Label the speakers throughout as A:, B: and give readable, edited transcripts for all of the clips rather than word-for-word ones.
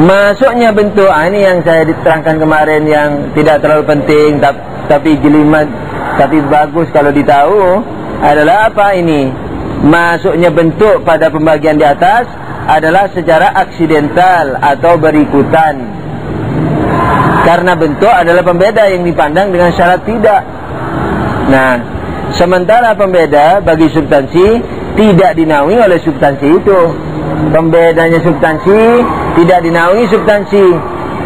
A: Masuknya bentuk, ini yang saya diterangkan kemarin, yang tidak terlalu penting tapi jelimet, tapi bagus kalau ditahu, adalah apa ini? Masuknya bentuk pada pembagian di atas adalah secara aksidental atau berikutan. Karena bentuk adalah pembeda yang dipandang dengan syarat tidak. Nah, sementara pembeda bagi substansi tidak dinaungi oleh substansi itu. Pembedanya substansi tidak dinaungi substansi.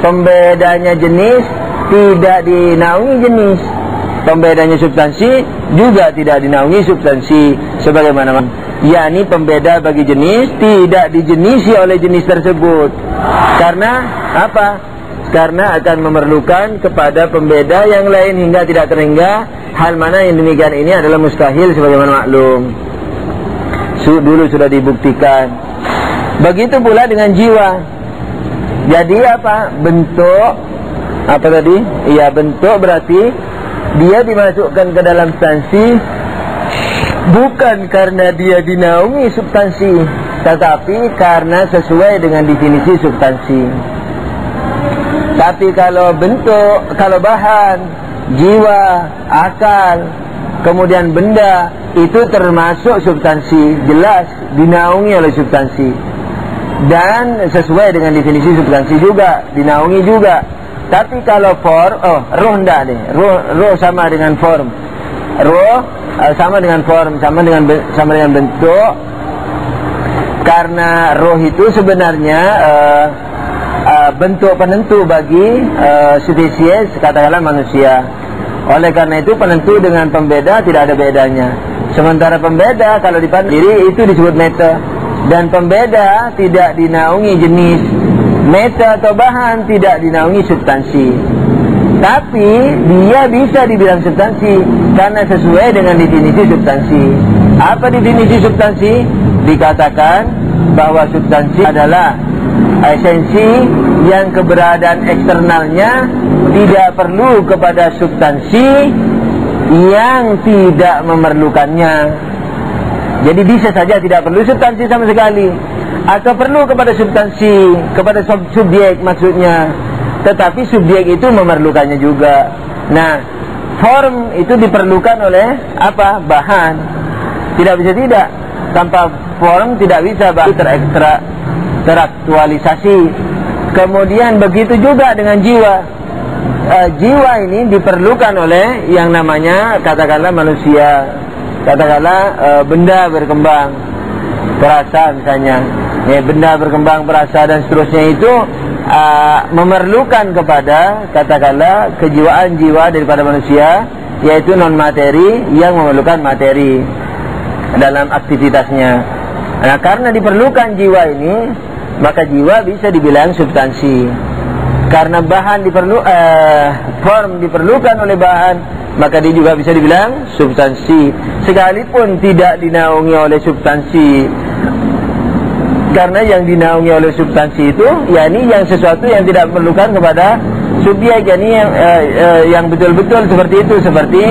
A: Pembedanya jenis tidak dinaungi jenis. Pembedanya substansi juga tidak dinaungi substansi. Sebagaimana yakni pembeda bagi jenis tidak dijenisi oleh jenis tersebut. Karena apa? Karena akan memerlukan kepada pembeda yang lain hingga tidak terhingga. Hal mana yang demikian ini adalah mustahil sebagaimana maklum. Dulu sudah dibuktikan. Begitu pula dengan jiwa. Jadi apa? Bentuk apa tadi? Iya, bentuk berarti dia dimasukkan ke dalam substansi bukan karena dia dinaungi substansi, tetapi karena sesuai dengan definisi substansi. Tapi kalau bentuk, kalau bahan, jiwa, akal, kemudian benda, itu termasuk substansi, jelas dinaungi oleh substansi. Dan sesuai dengan definisi substansi juga, dinaungi juga. Tapi kalau roh enggak deh. Roh sama dengan form. Roh sama dengan form, sama dengan bentuk. Karena roh itu sebenarnya bentuk penentu bagi spesies, katakanlah manusia. Oleh karena itu penentu dengan pembeda tidak ada bedanya. Sementara pembeda kalau dipandang diri itu disebut meta. Dan pembeda tidak dinaungi jenis. Meta atau bahan tidak dinaungi substansi. Tapi dia bisa dibilang substansi karena sesuai dengan definisi substansi. Apa definisi substansi? Dikatakan bahwa substansi adalah esensi yang keberadaan eksternalnya tidak perlu kepada substansi yang tidak memerlukannya. Jadi bisa saja tidak perlu substansi sama sekali, atau perlu kepada substansi, kepada subjek maksudnya, tetapi subjek itu memerlukannya juga. Nah, form itu diperlukan oleh apa? Bahan. Tidak bisa tidak. Tanpa form tidak bisa bahan teraktualisasi. Kemudian begitu juga dengan jiwa. Jiwa ini diperlukan oleh yang namanya katakanlah manusia, katakanlah benda berkembang, perasa misalnya, benda berkembang, perasa dan seterusnya itu memerlukan kepada katakanlah kejiwaan jiwa daripada manusia, yaitu non materi yang memerlukan materi dalam aktivitasnya. Nah, karena diperlukan jiwa ini, maka jiwa bisa dibilang substansi. Karena bahan form diperlukan oleh bahan, maka dia juga bisa dibilang substansi, sekalipun tidak dinaungi oleh substansi. Karena yang dinaungi oleh substansi itu, yakni yang sesuatu yang tidak memerlukan kepada subjek, yakni yang betul-betul seperti itu, seperti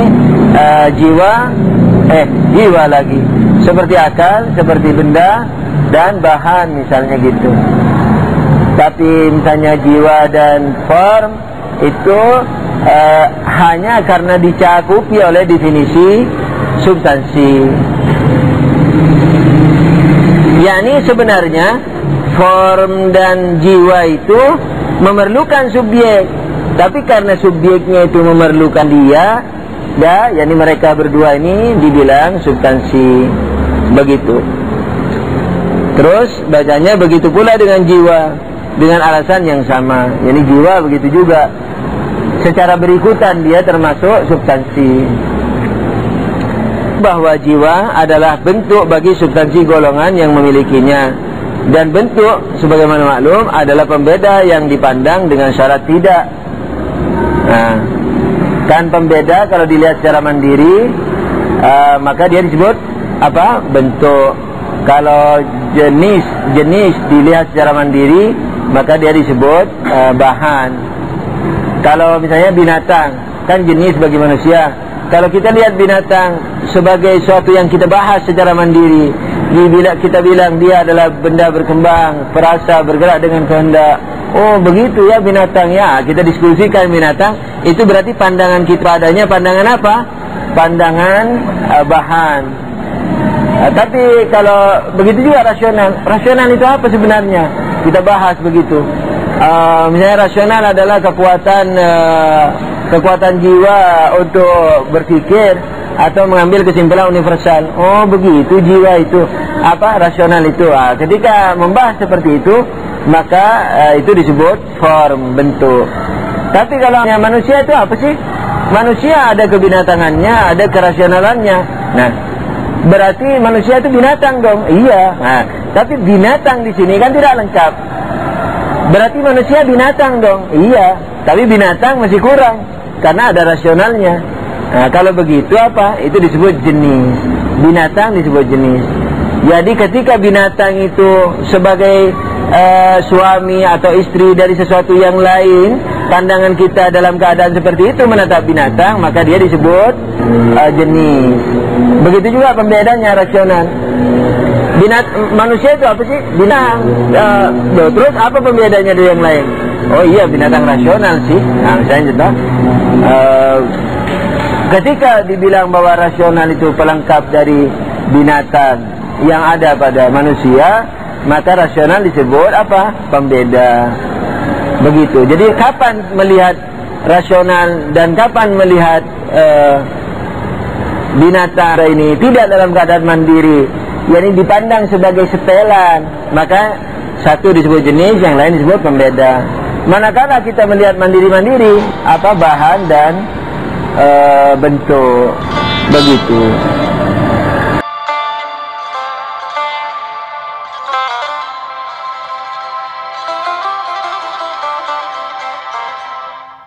A: jiwa lagi, seperti akal, seperti benda dan bahan misalnya gitu. Tapi misalnya jiwa dan form itu hanya karena dicakupi oleh definisi substansi. Yakni sebenarnya form dan jiwa itu memerlukan subjek, tapi karena subjeknya itu memerlukan dia, yakni mereka berdua ini dibilang substansi. Begitu. Terus bacanya begitu pula dengan jiwa, dengan alasan yang sama. Yakni jiwa begitu juga, secara berikutan dia termasuk substansi. Bahwa jiwa adalah bentuk bagi substansi golongan yang memilikinya, dan bentuk sebagaimana maklum adalah pembeda yang dipandang dengan syarat tidak. Nah, kan pembeda kalau dilihat secara mandiri, maka dia disebut apa? Bentuk. Kalau jenis dilihat secara mandiri, maka dia disebut bahan. Kalau misalnya binatang, kan jenis bagi manusia. Kalau kita lihat binatang sebagai suatu yang kita bahas secara mandiri, bila kita bilang dia adalah benda berkembang, perasa, bergerak dengan kehendak. Oh begitu ya binatang ya. Kita diskusikan binatang. Itu berarti pandangan kita padanya pandangan apa? Pandangan bahan. Tapi kalau begitu juga rasional. Rasional itu apa sebenarnya? Kita bahas begitu. Misalnya rasional adalah kekuatan jiwa untuk berpikir atau mengambil kesimpulan universal. Oh begitu jiwa itu apa rasional itu. Ketika membahas seperti itu, maka itu disebut form, bentuk. Tapi kalau manusia itu apa sih? Manusia ada kebinatangannya, ada kerasionalannya. Nah, berarti manusia itu binatang dong. Iya. Nah, tapi binatang di sini kan tidak lengkap. Berarti manusia binatang dong. Iya. Tapi binatang masih kurang karena ada rasionalnya. Nah, kalau begitu apa? Itu disebut jenis. Binatang disebut jenis. Jadi ketika binatang itu sebagai suami atau istri dari sesuatu yang lain, pandangan kita dalam keadaan seperti itu menatap binatang, maka dia disebut jenis. Begitu juga pembedanya rasional. Manusia itu apa sih? Binatang. Terus apa pembedanya dari yang lain? Oh iya, binatang rasional sih. Nah, misalnya contoh, ketika dibilang bahwa rasional itu pelengkap dari binatang yang ada pada manusia, maka rasional disebut apa? Pembeda. Begitu. Jadi kapan melihat rasional dan kapan melihat binatang ini tidak dalam keadaan mandiri, yakni dipandang sebagai setelan, maka satu disebut jenis, yang lain disebut pembeda. Manakala kita melihat mandiri-mandiri, apa bahan dan bentuk. Begitu.